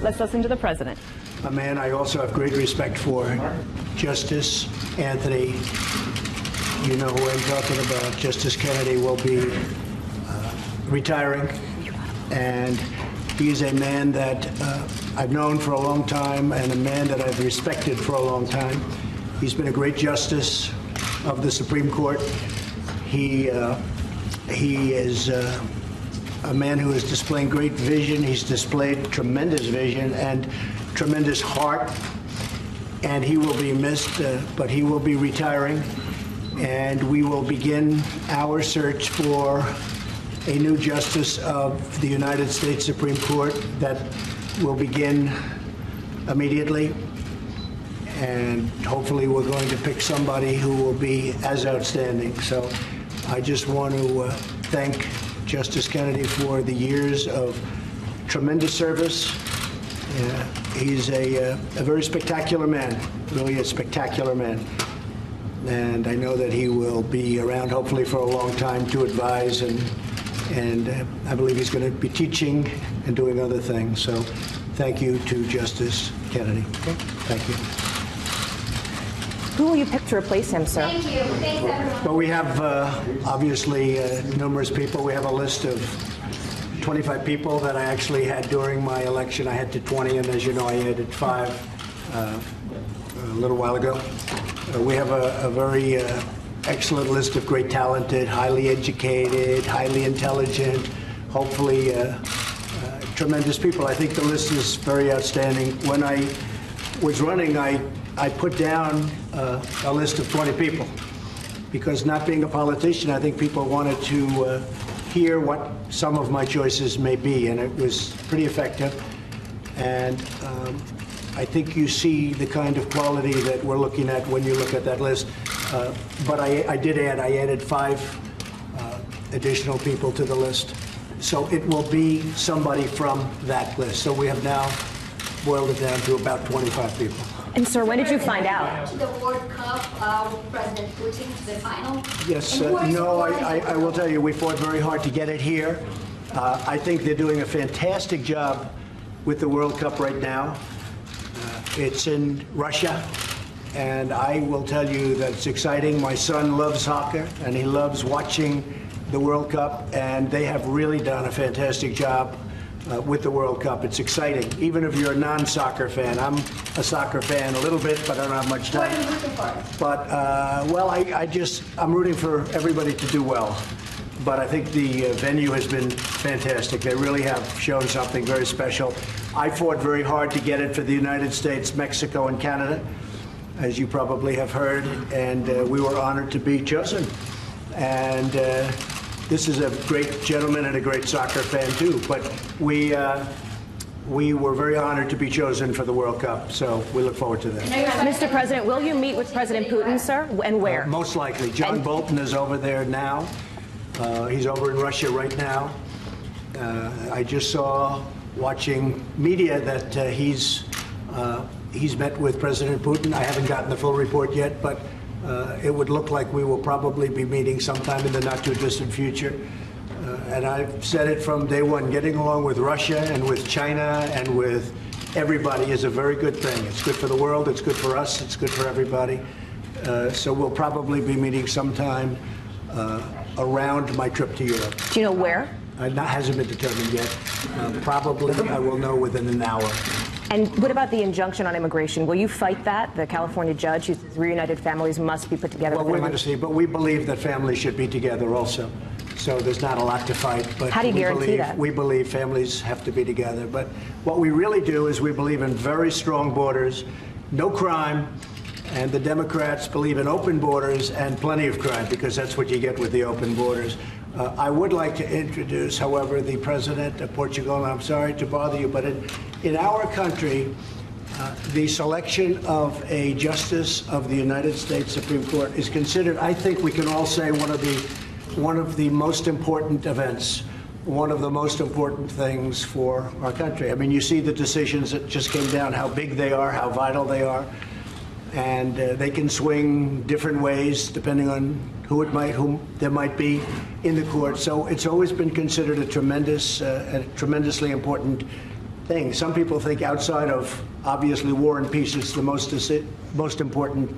Let's listen to the president. A man I also have great respect for, Justice Anthony. You know who I'm talking about. Justice Kennedy will be retiring, and he's a man that I've known for a long time and a man that I've respected for a long time. He's been a great justice of the Supreme Court. He is a man who is displaying great vision. He's displayed tremendous vision and tremendous heart, and he will be missed, but he will be retiring, and we will begin our search for a new justice of the United States Supreme Court that will begin immediately, and hopefully we're going to pick somebody who will be as outstanding. So I just want to thank Justice Kennedy for the years of tremendous service. He's a very spectacular man, really a spectacular man. And I know that he will be around hopefully for a long time to advise, and I believe he's going to be teaching and doing other things. So thank you to Justice Kennedy. Thank you. Who will you pick to replace him, sir? Thank you. Thanks, everyone. Well, we have obviously numerous people. We have a list of 25 people that I actually had during my election. I had to 20, and as you know, I added 5 a little while ago. We have a very excellent list of great talented, highly educated, highly intelligent, hopefully tremendous people. I think the list is very outstanding. When I was running, I put down a list of 20 people because, not being a politician, I think people wanted to hear what some of my choices may be, and it was pretty effective. And I think you see the kind of quality that we're looking at when you look at that list. But I added 5 additional people to the list. So it will be somebody from that list. So we have now boiled it down to about 25 people. And sir, when did you find out? To the World Cup with President Putin to the final. Yes, no, I will tell you, we fought very hard to get it here. I think they're doing a fantastic job with the World Cup right now. It's in Russia, and I will tell you that it's exciting. My son loves soccer, and he loves watching the World Cup, and they have really done a fantastic job with the World Cup. It's exciting, even if you're a non-soccer fan. I'm a soccer fan a little bit, but I don't have much time. What are you rooting for? But, well, I'm rooting for everybody to do well. But I think the venue has been fantastic. They really have shown something very special. I fought very hard to get it for the United States, Mexico, and Canada, as you probably have heard, and we were honored to be chosen. And this is a great gentleman and a great soccer fan, too. But we were very honored to be chosen for the World Cup, so we look forward to that. Mr. President, will you meet with President Putin, sir, and where? Most likely. John Bolton is over there now. He's over in Russia right now. I just saw, watching media, that he's met with President Putin. I haven't gotten the full report yet, but it would look like we will probably be meeting sometime in the not-too-distant future. And I've said it from day one, getting along with Russia and with China and with everybody is a very good thing. It's good for the world, it's good for us, it's good for everybody. So we'll probably be meeting sometime around my trip to Europe. Do you know where? That hasn't been determined yet. Probably I will know within an hour. And what about the injunction on immigration? Will you fight that? The California judge who says reunited families must be put together. Well, we're going to see, but we believe that families should be together also. So there's not a lot to fight. But how do you guarantee that? We believe families have to be together. But what we really do is we believe in very strong borders, no crime, and the Democrats believe in open borders and plenty of crime, because that's what you get with the open borders. I would like to introduce, however, the president of Portugal, and I'm sorry to bother you, but in our country, the selection of a justice of the United States Supreme Court is considered, I think we can all say, one of the most important events, one of the most important things for our country. I mean, you see the decisions that just came down, how big they are, how vital they are, and they can swing different ways depending on whom there might be in the court. So it's always been considered a tremendously important things. Some people think outside of, obviously, War and Peace is the most important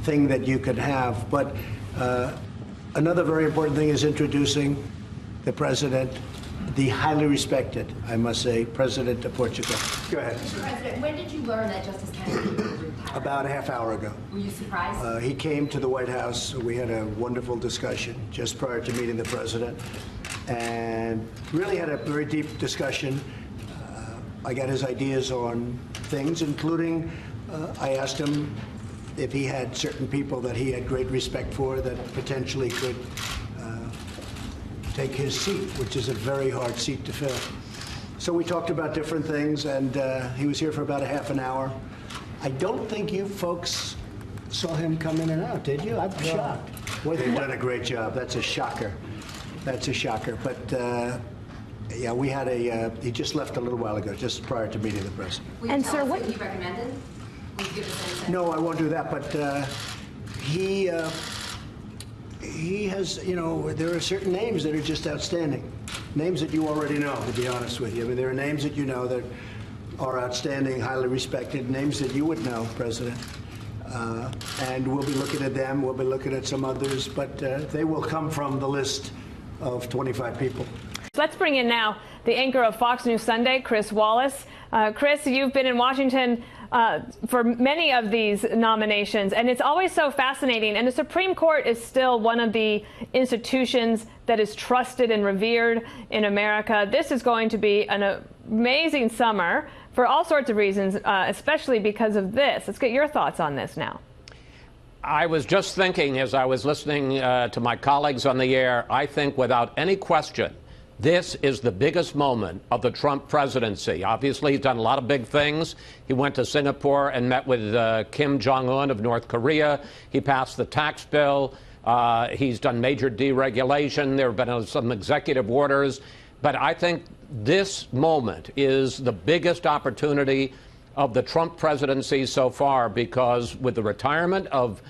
thing that you could have. But another very important thing is introducing the president, the highly respected, I must say, President of Portugal. Go ahead. Mr. President, when did you learn that Justice Kennedy was retiring? About a half hour ago. Were you surprised? He came to the White House. We had a wonderful discussion just prior to meeting the president, and really had a very deep discussion. I got his ideas on things, including I asked him if he had certain people that he had great respect for that potentially could take his seat, which is a very hard seat to fill. So we talked about different things, and he was here for about a half an hour. I don't think you folks saw him come in and out, did you? I'm shocked. Boy, they've done a great job. That's a shocker. That's a shocker. But yeah, we had he just left a little while ago, just prior to meeting the president. Will you tell us what he recommended? Will you give us any? No, I won't do that. But he has, you know, there are certain names that are just outstanding. Names that you already know, to be honest with you. I mean, there are names that you know that are outstanding, highly respected, names that you would know, President. And we'll be looking at them. We'll be looking at some others. But they will come from the list of 25 people. Let's bring in now the anchor of Fox News Sunday, Chris Wallace. Chris, you've been in Washington for many of these nominations, and it's always so fascinating. And the Supreme Court is still one of the institutions that is trusted and revered in America. This is going to be an amazing summer for all sorts of reasons, especially because of this. Let's get your thoughts on this now. I was just thinking as I was listening to my colleagues on the air, I think without any question, this is the biggest moment of the Trump presidency. Obviously, he's done a lot of big things. He went to Singapore and met with Kim Jong-un of North Korea. He passed the tax bill. He's done major deregulation. There have been some executive orders. But I think this moment is the biggest opportunity of the Trump presidency so far, because with the retirement of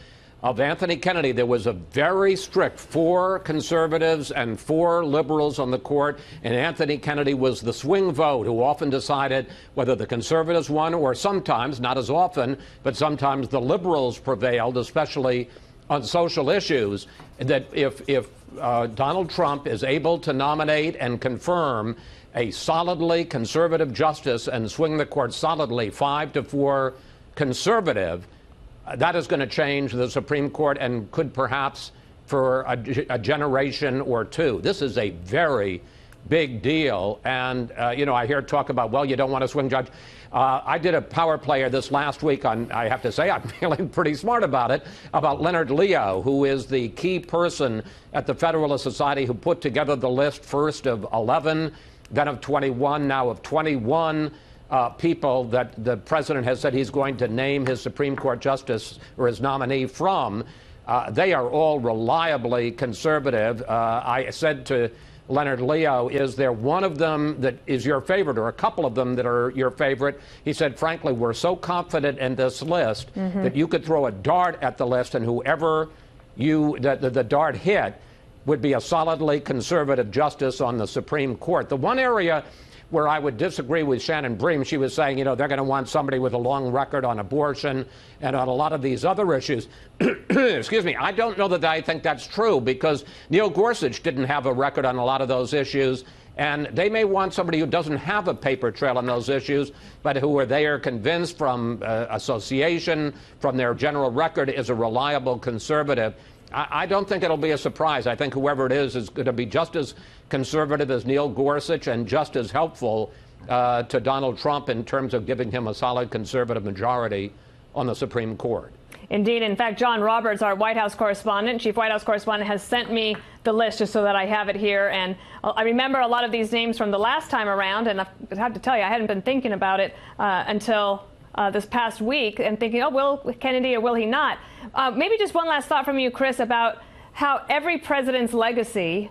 Anthony Kennedy, there was a very strict 4 conservatives and 4 liberals on the court, and Anthony Kennedy was the swing vote who often decided whether the conservatives won, or sometimes, not as often, but sometimes the liberals prevailed, especially on social issues. That if Donald Trump is able to nominate and confirm a solidly conservative justice and swing the court solidly 5-4 conservative, that is going to change the Supreme Court and could perhaps for a generation or two. This is a very big deal. And, you know, I hear talk about, well, you don't want a swing judge. I did a power player this last week on, I have to say, I'm feeling pretty smart about it, about Leonard Leo, who is the key person at the Federalist Society who put together the list first of 11, then of 21, now of 21 people that the president has said he's going to name his Supreme Court justice or his nominee from. They are all reliably conservative. I said to Leonard Leo, is there one of them that is your favorite, or a couple of them that are your favorite? He said, frankly, we're so confident in this list that you could throw a dart at the list, and whoever the dart hit would be a solidly conservative justice on the Supreme Court. The one area where I would disagree with Shannon Bream, she was saying, you know, they're going to want somebody with a long record on abortion and on a lot of these other issues. Excuse me. I don't know that I think that's true, because Neil Gorsuch didn't have a record on a lot of those issues. And they may want somebody who doesn't have a paper trail on those issues, but who are they are convinced from association, from their general record, is a reliable conservative. I don't think it'll be a surprise. I think whoever it is going to be just as conservative as Neil Gorsuch and just as helpful to Donald Trump in terms of giving him a solid conservative majority on the Supreme Court. Indeed. In fact, John Roberts, our White House correspondent, chief White House correspondent, has sent me the list just so that I have it here. And I remember a lot of these names from the last time around, and I have to tell you, I hadn't been thinking about it until this past week, and thinking, oh, will Kennedy or will he not? Maybe just one last thought from you, Chris, about how every president's legacy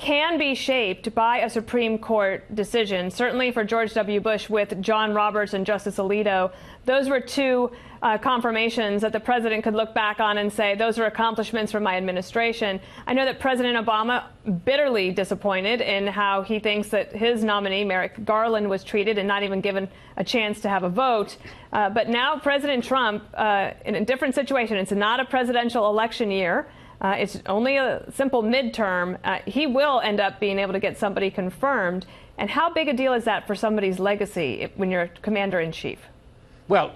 can be shaped by a Supreme Court decision. Certainly for George W. Bush with John Roberts and Justice Alito, those were two confirmations that the president could look back on and say, those are accomplishments from my administration. I know that President Obama bitterly disappointed in how he thinks that his nominee, Merrick Garland, was treated and not even given a chance to have a vote. But now President Trump, in a different situation, it's not a presidential election year. It's only a simple midterm. He will end up being able to get somebody confirmed. And how big a deal is that for somebody's legacy when you're commander-in-chief? Well,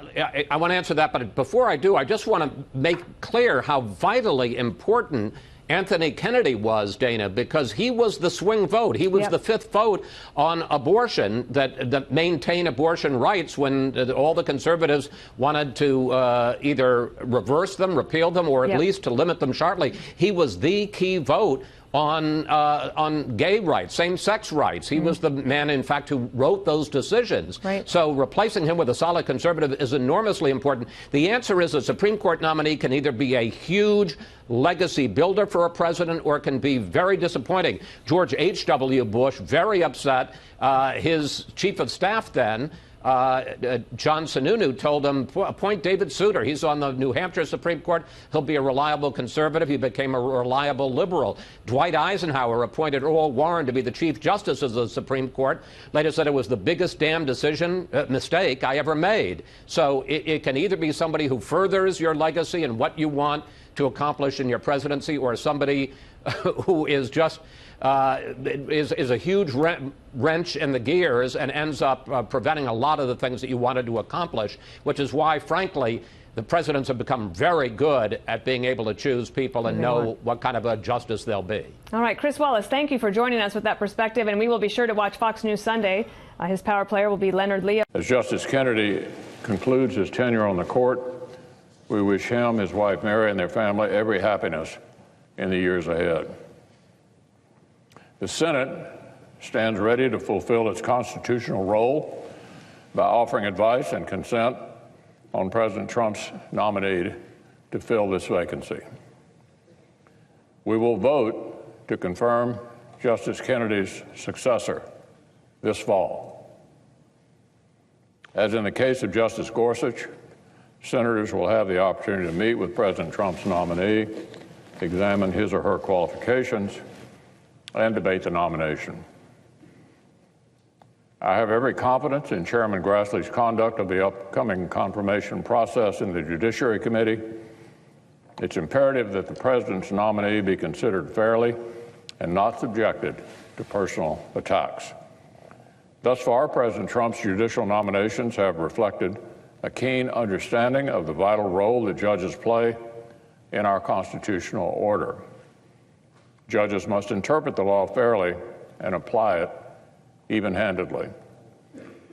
I want to answer that, but before I do, I just want to make clear how vitally important Anthony Kennedy was, Dana, because he was the swing vote. He was the fifth vote on abortion that maintained abortion rights when all the conservatives wanted to either reverse them, repeal them, or at least to limit them sharply. He was the key vote on gay rights, same-sex rights. He was the man, in fact, who wrote those decisions. Right. So replacing him with a solid conservative is enormously important. The answer is a Supreme Court nominee can either be a huge legacy builder for a president or it can be very disappointing. George H.W. Bush, very upset. His chief of staff then, John Sununu, told him, appoint David Souter. He's on the New Hampshire Supreme Court. He'll be a reliable conservative. He became a reliable liberal. Dwight Eisenhower appointed Earl Warren to be the Chief Justice of the Supreme Court. Later said it was the biggest damn mistake I ever made. So it can either be somebody who furthers your legacy and what you want to accomplish in your presidency, or somebody who is just is a huge wrench in the gears and ends up preventing a lot of the things that you wanted to accomplish, which is why, frankly, the presidents have become very good at being able to choose people and know what kind of a justice they'll be. All right, Chris Wallace, thank you for joining us with that perspective, and we will be sure to watch Fox News Sunday. His power player will be Leonard Leo. As Justice Kennedy concludes his tenure on the court, we wish him, his wife Mary, and their family every happiness in the years ahead. The Senate stands ready to fulfill its constitutional role by offering advice and consent on President Trump's nominee to fill this vacancy. We will vote to confirm Justice Kennedy's successor this fall. As in the case of Justice Gorsuch, senators will have the opportunity to meet with President Trump's nominee, examine his or her qualifications, and debate the nomination. I have every confidence in Chairman Grassley's conduct of the upcoming confirmation process in the Judiciary Committee. It's imperative that the President's nominee be considered fairly and not subjected to personal attacks. Thus far, President Trump's judicial nominations have reflected a keen understanding of the vital role that judges play in our constitutional order. Judges must interpret the law fairly and apply it even-handedly.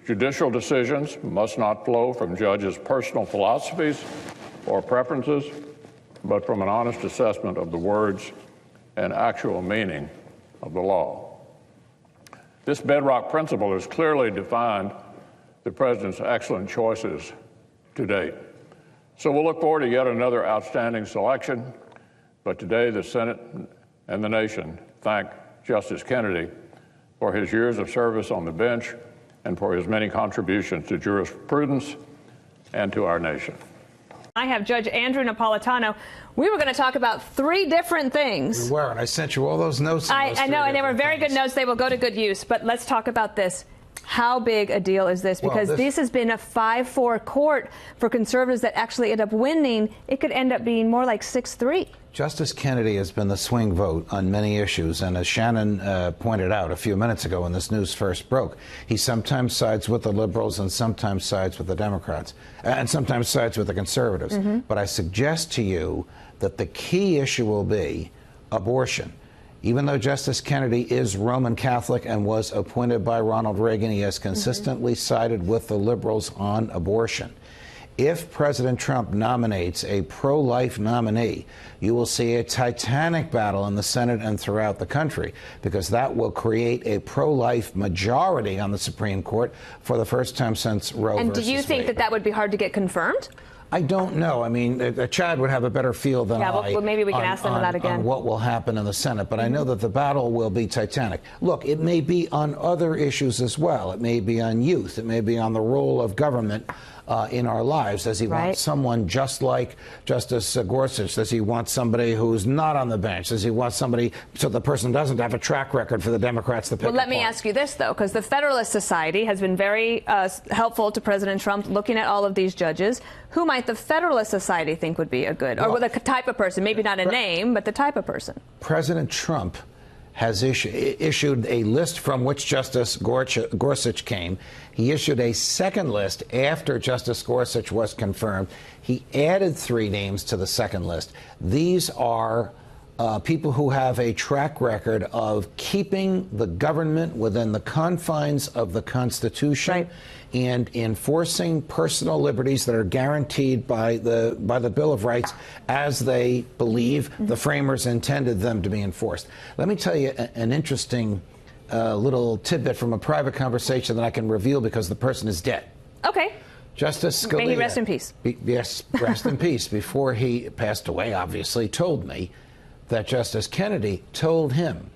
Judicial decisions must not flow from judges' personal philosophies or preferences, but from an honest assessment of the words and actual meaning of the law. This bedrock principle has clearly defined the President's excellent choices to date. So we'll look forward to yet another outstanding selection, but today the Senate and the nation thank Justice Kennedy for his years of service on the bench and for his many contributions to jurisprudence and to our nation. I have Judge Andrew Napolitano. We were going to talk about three different things. We were, and I sent you all those notes. I know, and they were very good notes. They will go to good use. But let's talk about this. How big a deal is this? Because this has been a 5-4 court for conservatives that actually end up winning. It could end up being more like 6-3. Justice Kennedy has been the swing vote on many issues, and as Shannon pointed out a few minutes ago when this news first broke, he sometimes sides with the liberals and sometimes sides with the Democrats, and sometimes sides with the conservatives. But I suggest to you that the key issue will be abortion. Even though Justice Kennedy is Roman Catholic and was appointed by Ronald Reagan, he has consistently sided with the liberals on abortion. If President Trump nominates a pro-life nominee, you will see a titanic battle in the Senate and throughout the country, because that will create a pro-life majority on the Supreme Court for the first time since Roe versus Wade. And do you think that that would be hard to get confirmed? I don't know. I mean, Chad would have a better feel than yeah, I. Well, maybe we can ask them that again. On what will happen in the Senate, but I know that the battle will be titanic. Look, it may be on other issues as well. It may be on youth. It may be on the role of government in our lives. Does he want someone just like Justice Gorsuch? Does he want somebody who's not on the bench? Does he want somebody so the person doesn't have a track record for the Democrats to pick Well, let me ask you this, though, because the Federalist Society has been very helpful to President Trump looking at all of these judges. Who might the Federalist Society think would be a good, or the type of person, maybe not a name, but the type of person? President Trump has issued a list from which Justice Gorsuch came. He issued a second list after Justice Gorsuch was confirmed. He added 3 names to the second list. These are people who have a track record of keeping the government within the confines of the Constitution and enforcing personal liberties that are guaranteed by the Bill of Rights as they believe the framers intended them to be enforced. Let me tell you an interesting little tidbit from a private conversation that I can reveal because the person is dead. Okay. Justice Scalia. May he rest in peace. Yes, rest in peace. Before he passed away, obviously, told me that Justice Kennedy told him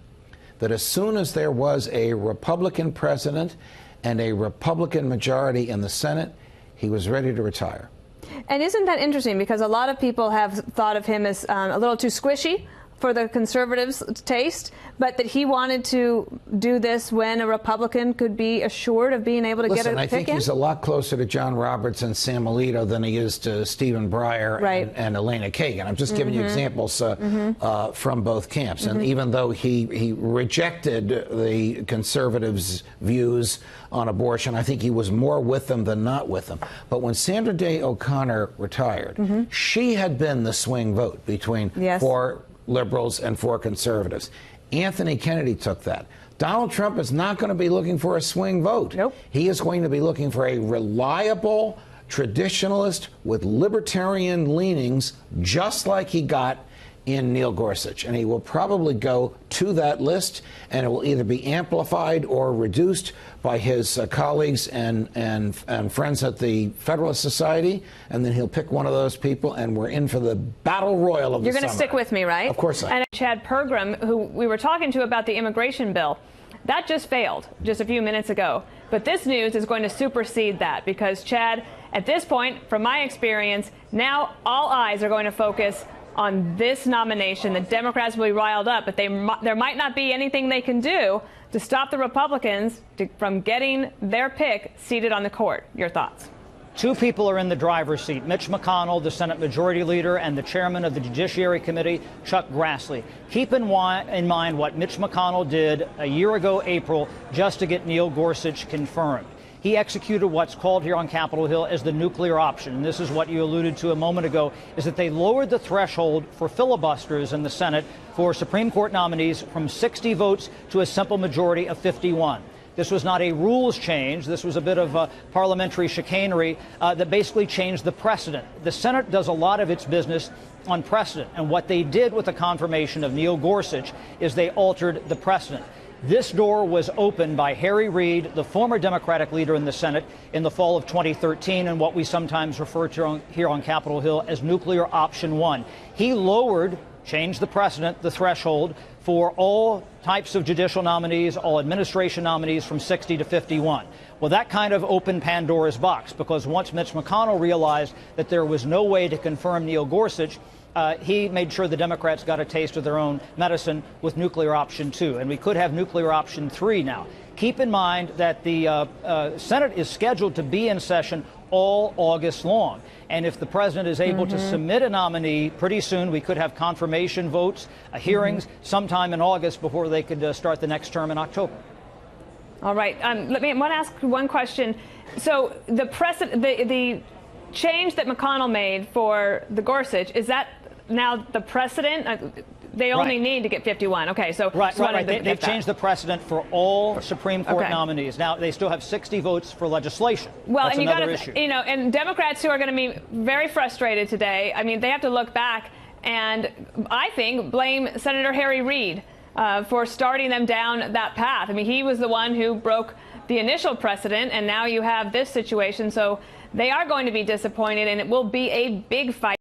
that as soon as there was a Republican president and a Republican majority in the Senate, he was ready to retire. And isn't that interesting? Because a lot of people have thought of him as a little too squishy for the conservatives' taste, but that he wanted to do this when a Republican could be assured of being able to get a pick in? I think he's a lot closer to John Roberts and Sam Alito than he is to Stephen Breyer and Elena Kagan. I'm just giving you examples from both camps. And even though he rejected the conservatives' views on abortion, I think he was more with them than not with them. But when Sandra Day O'Connor retired, she had been the swing vote between 4 liberals and 4 conservatives. Anthony Kennedy took that. Donald Trump is not going to be looking for a swing vote. Nope. He is going to be looking for a reliable traditionalist with libertarian leanings, just like he got in Neil Gorsuch. And he will probably go to that list, and it will either be amplified or reduced by his colleagues and friends at the Federalist Society, and then he'll pick one of those people, and we're in for the battle royal of the summer. You're going to stick with me, right? Of course I am. And Chad Pergram, who we were talking to about the immigration bill, that just failed just a few minutes ago. But this news is going to supersede that because, Chad, at this point, from my experience, now all eyes are going to focus on this nomination. The Democrats will be riled up, but there might not be anything they can do to stop the Republicans from getting their pick seated on the court. Your thoughts? 2 people are in the driver's seat: Mitch McConnell, the Senate Majority Leader, and the chairman of the Judiciary Committee, Chuck Grassley. Keep in mind what Mitch McConnell did a year ago, April, just to get Neil Gorsuch confirmed. He executed what's called here on Capitol Hill as the nuclear option. And this is what you alluded to a moment ago, is that they lowered the threshold for filibusters in the Senate for Supreme Court nominees from 60 votes to a simple majority of 51. This was not a rules change. This was a bit of parliamentary chicanery that basically changed the precedent. The Senate does a lot of its business on precedent. And what they did with the confirmation of Neil Gorsuch is they altered the precedent. This door was opened by Harry Reid, the former Democratic leader in the Senate, in the fall of 2013, and what we sometimes refer to here on Capitol Hill as nuclear option 1. He changed the precedent, the threshold, for all types of judicial nominees, all administration nominees from 60 to 51. Well, that kind of opened Pandora's box, because once Mitch McConnell realized that there was no way to confirm Neil Gorsuch, he made sure the Democrats got a taste of their own medicine with nuclear option 2. And we could have nuclear option 3 now. Keep in mind that the Senate is scheduled to be in session all August long. And if the president is able to submit a nominee pretty soon, we could have confirmation votes, hearings sometime in August before they could start the next term in October. All right. I want to ask one question. So the change that McConnell made for the Gorsuch, is that now the precedent? They only need to get 51. Okay, so right. They've changed the precedent for all Supreme Court nominees. Now they still have 60 votes for legislation. Well, that's and another issue. And Democrats who are going to be very frustrated today. I mean, they have to look back and I think blame Senator Harry Reid for starting them down that path. I mean, he was the one who broke the initial precedent, and now you have this situation. So they are going to be disappointed, and it will be a big fight.